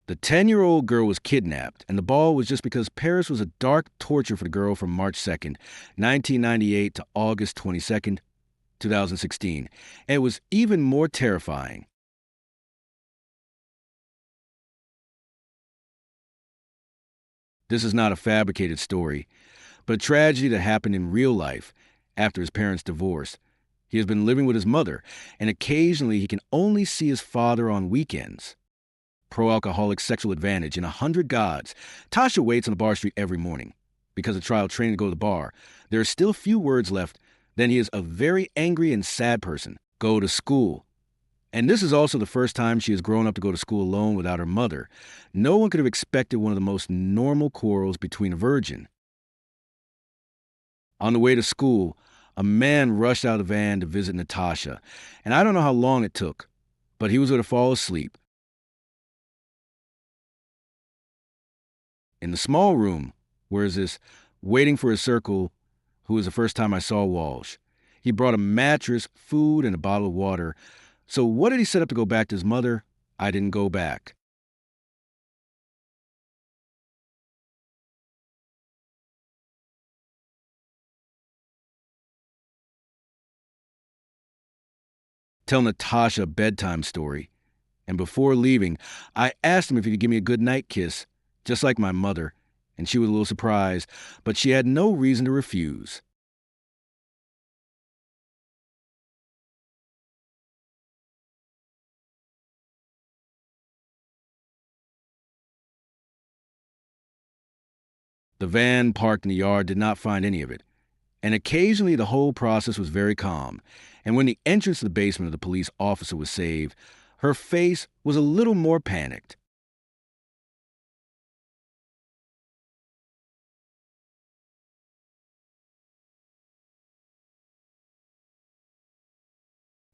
The 10-year-old girl was kidnapped, and the ball was just because Paris was a dark torture for the girl from March 2nd, 1998 to August 22nd, 2016. And it was even more terrifying. This is not a fabricated story, but a tragedy that happened in real life after his parents' divorce. He has been living with his mother, and occasionally he can only see his father on weekends. Pro-alcoholic sexual advantage in 100 Gods. Tasha waits on the bar street every morning. Because of trial training to go to the bar, there are still few words left. Then he is a very angry and sad person. Go to school. And this is also the first time she has grown up to go to school alone without her mother. No one could have expected one of the most normal quarrels between a virgin. On the way to school, a man rushed out of the van to visit Natasha, and I don't know how long it took, but he was going to fall asleep. In the small room, whereas this, waiting for his circle, who was the first time I saw Walsh. He brought a mattress, food, and a bottle of water. So what did he set up to go back to his mother? I didn't go back. Tell Natasha a bedtime story. And before leaving, I asked him if he could give me a good night kiss, just like my mother, and she was a little surprised, but she had no reason to refuse. The van parked in the yard did not find any of it, and occasionally the whole process was very calm, and when the entrance to the basement of the police officer was saved, her face was a little more panicked.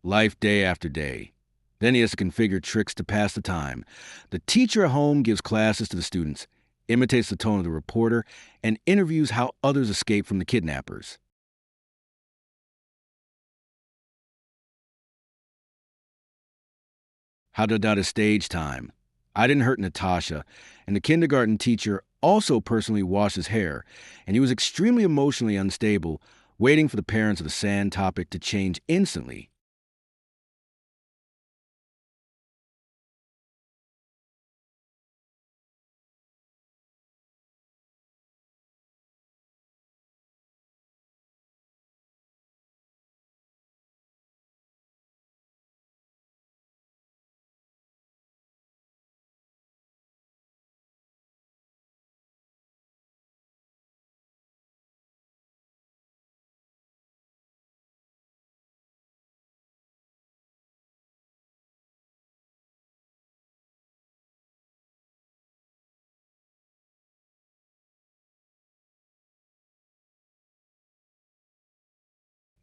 Life day after day. Then he has to configure tricks to pass the time. The teacher at home gives classes to the students, imitates the tone of the reporter, and interviews how others escape from the kidnappers. How did that is stage time? I didn't hurt Natasha, and the kindergarten teacher also personally washed his hair, and he was extremely emotionally unstable, waiting for the parents of the sand topic to change instantly.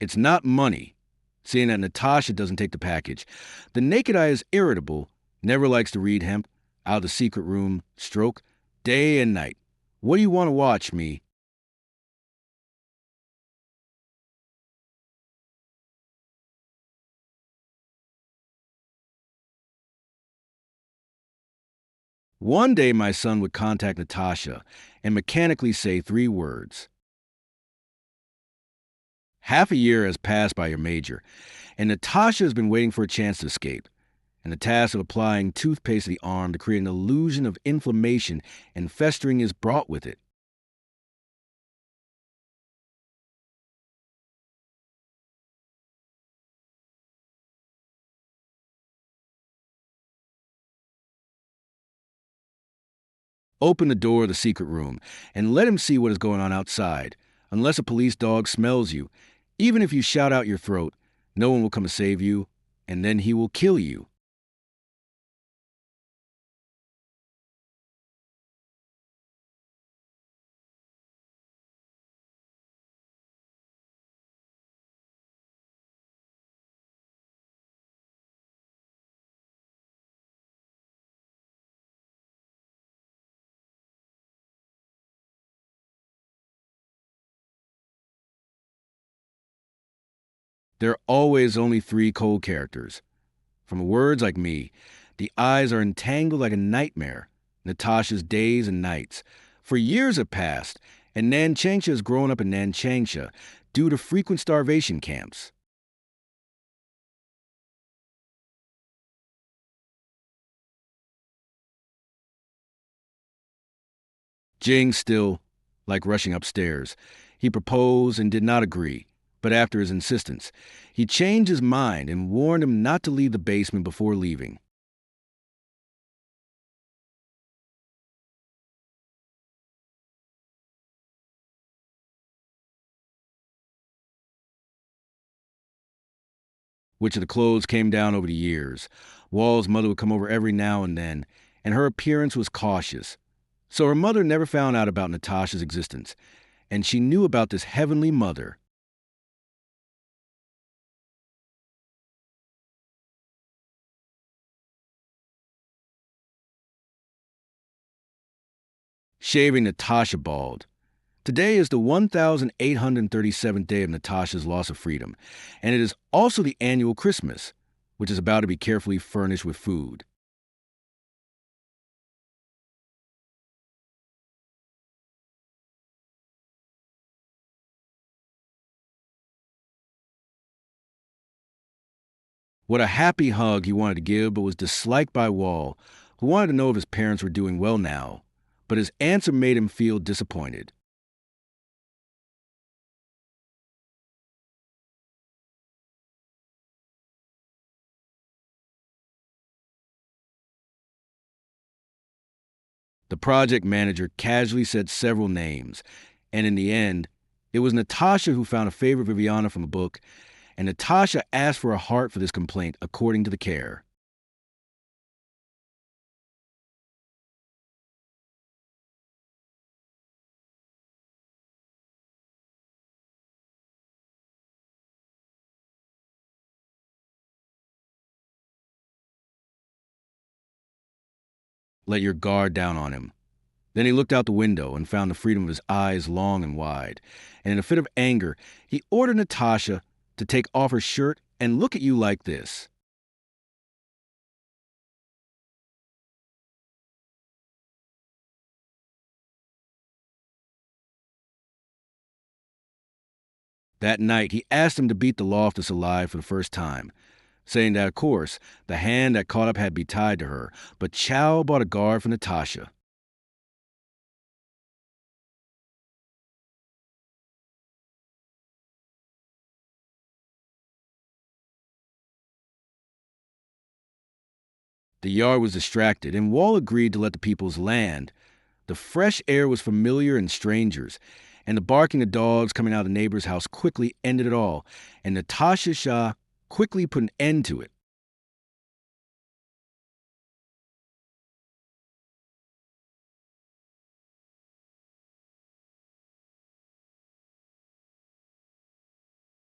It's not money, seeing that Natasha doesn't take the package. The naked eye is irritable, never likes to read hemp, out of the secret room, stroke, day and night. What do you want to watch, me? One day my son would contact Natasha and mechanically say 3 words. Half a year has passed by your major, and Natasha has been waiting for a chance to escape. And the task of applying toothpaste to the arm to create an illusion of inflammation and festering is brought with it. Open the door of the secret room and let him see what is going on outside. Unless a police dog smells you, even if you shout out your throat, no one will come to save you, and then he will kill you. There are always only 3 cold characters. From words like me, the eyes are entangled like a nightmare. Natasha's days and nights. For years have passed, and Nanchangsha has grown up in Nanchangsha due to frequent starvation camps. Jing still, like rushing upstairs. He proposed and did not agree, but after his insistence, he changed his mind and warned him not to leave the basement before leaving. Which of the clothes came down over the years. Wall's mother would come over every now and then, and her appearance was cautious. So her mother never found out about Natasha's existence, and she knew about this heavenly mother. Shaving Natasha bald. Today is the 1837th day of Natasha's loss of freedom, and it is also the annual Christmas, which is about to be carefully furnished with food. What a happy hug he wanted to give, but was disliked by Wall, who wanted to know if his parents were doing well now. But his answer made him feel disappointed. The project manager casually said several names, and in the end, it was Natasha who found a favorite Viviana from a book, and Natasha asked for a heart for this complaint, according to the care. Let your guard down on him. Then he looked out the window and found the freedom of his eyes long and wide, and in a fit of anger, he ordered Natasha to take off her shirt and look at you like this. That night, he asked him to beat the loftus alive for the first time, saying that, of course, the hand that caught up had to be tied to her, but Chow bought a guard for Natasha. The yard was distracted, and Wall agreed to let the peoples land. The fresh air was familiar and strangers, and the barking of dogs coming out of the neighbor's house quickly ended it all, and Natasha Shah quickly put an end to it.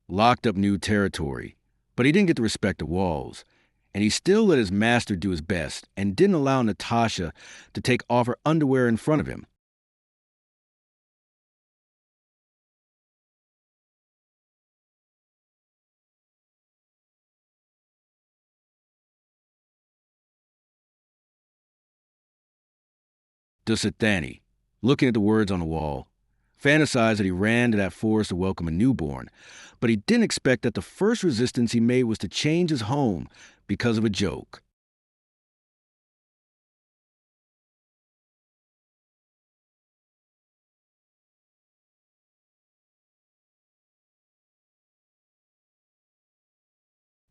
Locked up new territory, but he didn't get the respect of Walls, and he still let his master do his best and didn't allow Natasha to take off her underwear in front of him. Dusithani, looking at the words on the wall, fantasized that he ran to that forest to welcome a newborn, but he didn't expect that the first resistance he made was to change his home because of a joke.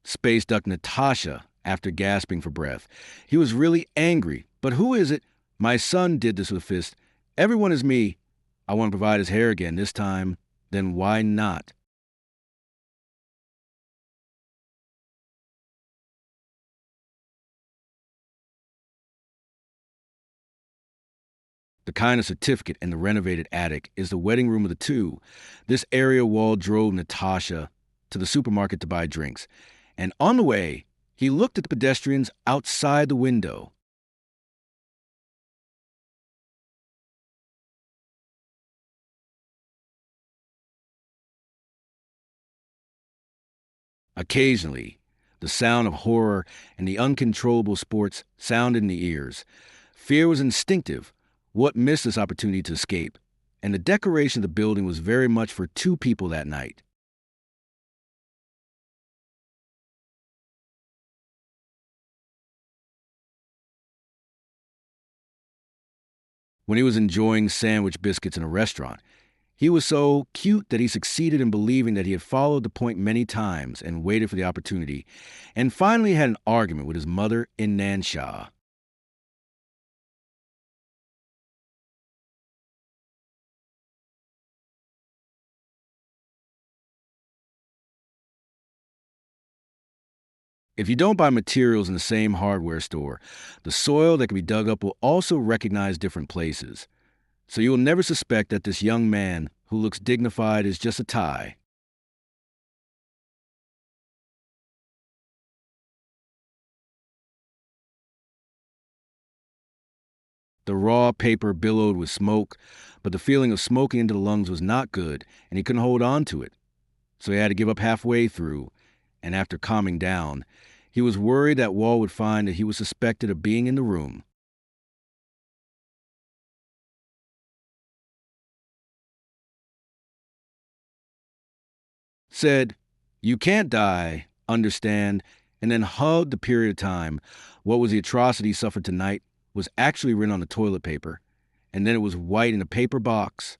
Space ducked Natasha after gasping for breath. He was really angry. But who is it? My son did this with a fist. Everyone is me. I want to provide his hair again this time. Then why not? The kind of certificate in the renovated attic is the wedding room of the two. This area Wall drove Natasha to the supermarket to buy drinks. And on the way, he looked at the pedestrians outside the window. Occasionally, the sound of horror and the uncontrollable sports sounded in the ears. Fear was instinctive. What missed this opportunity to escape? And the decoration of the building was very much for two people that night. When he was enjoying sandwich biscuits in a restaurant, he was so cute that he succeeded in believing that he had followed the point many times and waited for the opportunity, and finally had an argument with his mother in Nansha. If you don't buy materials in the same hardware store, the soil that can be dug up will also recognize different places. So you will never suspect that this young man, who looks dignified, is just a Thai. The raw paper billowed with smoke, but the feeling of smoking into the lungs was not good, and he couldn't hold on to it. So he had to give up halfway through, and after calming down, he was worried that Wall would find that he was suspected of being in the room. Said, "You can't die, understand," and then hugged the period of time. What was the atrocity he suffered tonight was actually written on the toilet paper, and then it was white in a paper box.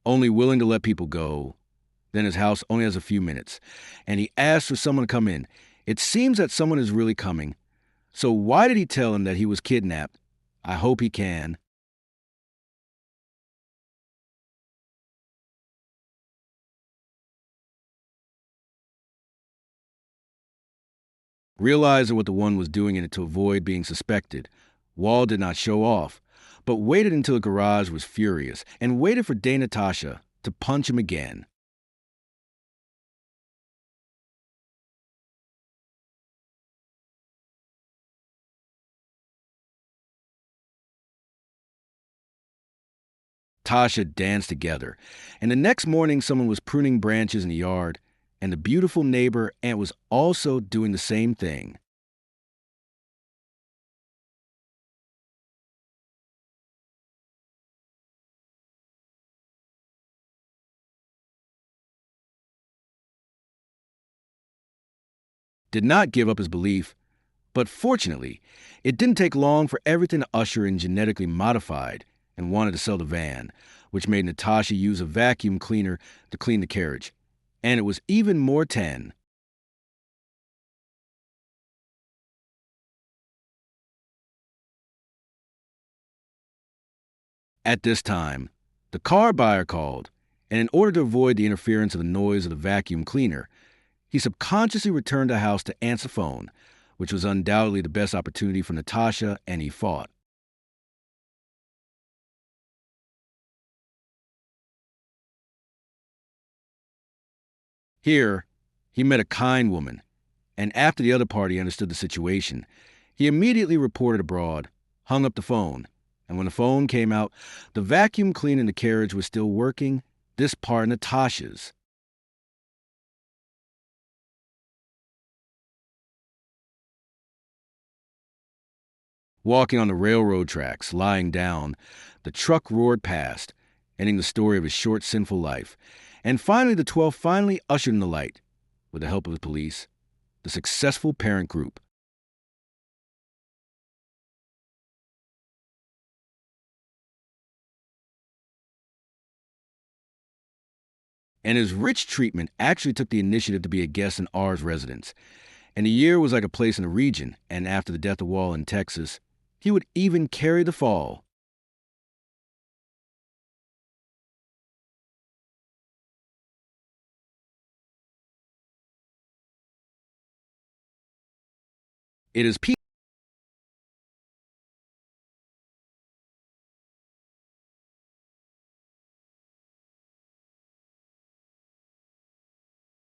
Only willing to let people go. Then his house only has a few minutes, and he asks for someone to come in. It seems that someone is really coming. So why did he tell him that he was kidnapped? I hope he can. Realizing what the one was doing in it to avoid being suspected, Wall did not show off, but waited until the garage was furious and waited for Dana Tasha to punch him again. Tasha danced together, and the next morning someone was pruning branches in the yard, and the beautiful neighbor Aunt was also doing the same thing. Did not give up his belief, but fortunately, it didn't take long for everything to usher in genetically modified and wanted to sell the van, which made Natasha use a vacuum cleaner to clean the carriage. And it was even more tan. At this time, the car buyer called, and in order to avoid the interference of the noise of the vacuum cleaner, he subconsciously returned the house to answer the phone, which was undoubtedly the best opportunity for Natasha, and he fought. Here, he met a kind woman, and after the other party understood the situation, he immediately reported abroad, hung up the phone, and when the phone came out, the vacuum cleaner in the carriage was still working, this part Natasha's. Walking on the railroad tracks, lying down, the truck roared past, ending the story of his short, sinful life. And finally, the 12 finally ushered in the light, with the help of the police, the successful parent group. And his rich treatment actually took the initiative to be a guest in R's residence. And the year was like a place in the region, and after the death of Wall in Texas, he would even carry the fall. It is